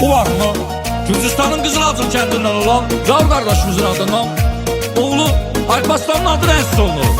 Ulanma Gürcistan'ın Qızılacım kəndindən olan Yar qardaşımızın adından oğlu Alparslanın adı rəsis olunur.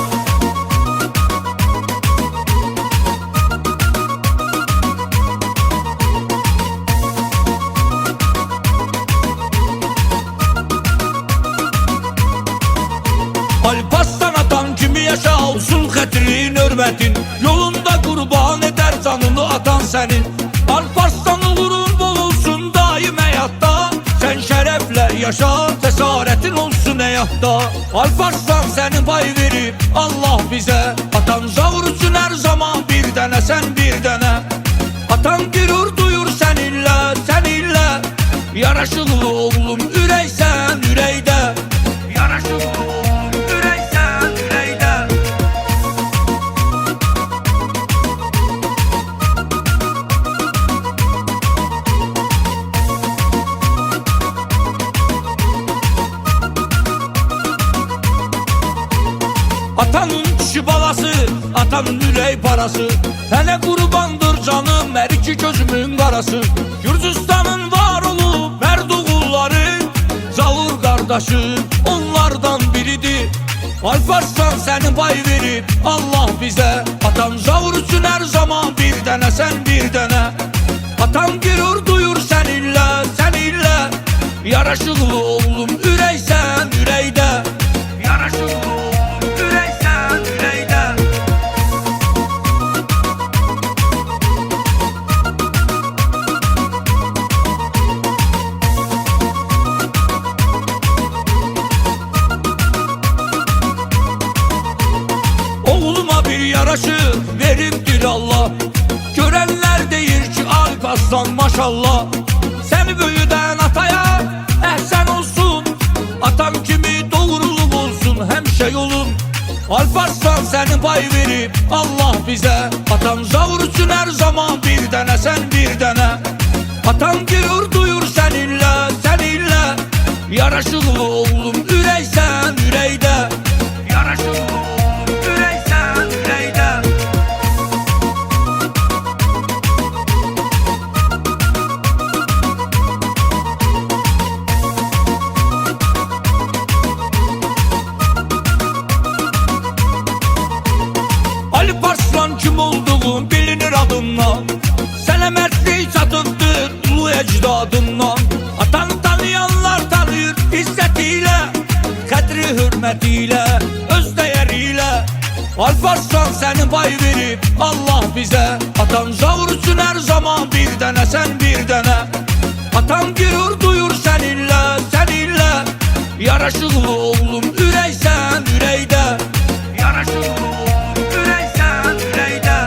Alparslan atan kimi yaşa olsun xətrin, hörmətin yolunda qurban edər canını atan sənin. Alparslan uğurun bol olsun daim həyatda, sən şərəflə yaşa, cəsarətin olsun həyatda. Alparslan səni pay verib Allah bizə, atan zavur üçün hər zaman bir dənə, sən bir dənə. Atan qürur duyur səninlə, səninlə yaraşıqlı oğlum ürəksən ürəkdə, yaraşıqlı oğlum ürəksən ürəkdə. Atanın kişi balası, atanın ürək parası, sənə qurbandır canım hər iki gözümün qarası. Gürcistanın var olub Mərdoğulları, Zavur qardaşı onlardan biridir. Alparslan səni pay verib Allah bizə, atan Zavur üçün hər zaman bir dənə, sən bir dənə. Atan qürur duyur səninlə, səninlə yaraşıqlı oğlum ürəksən ürəkdə, yaraşıqlı oğlum ürəksən ürəkdə. Oğluma bir yaraşı veribdir Allah, görənlər deyir ki Alparslan maşallah. Səni böyüdən ataya əhsən olsun, atan kimi doğruluq olsun həmişə yolun. Alparslan səni pay verib Allah bizə, atan Zavur üçün hər zaman bir dənə, sən bir dənə. Atan qürur duyur səninlə, səninlə yaraşıqlı oğlum ürəksən ürəkdə, yaraşıqlı oğlum ürəksən ürəkdə. Alparslan kim olduğun bilinir adından, sənə mərdlik çatıbdır ulu əcdadından. Atanı tanıyanlar tanıyır izzətilə, qədri hürmətilə, öz dəyərilə. Alparslan səni pay verib Allah bizə, atan Zavur üçün hər zaman bir dənə, sən bir dənə. Atan qürur duyur səninlə, səninlə yaraşıqlı oğlum ürəksən ürəkdə, yaraşıqlı oğlum ürəksən ürəkdə.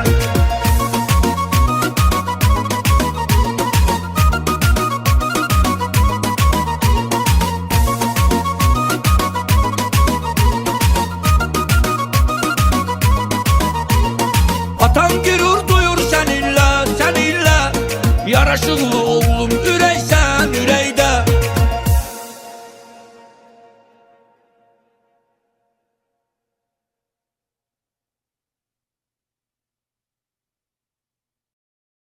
Atan qürur duyur səninlə, səninlə yaraşıqlı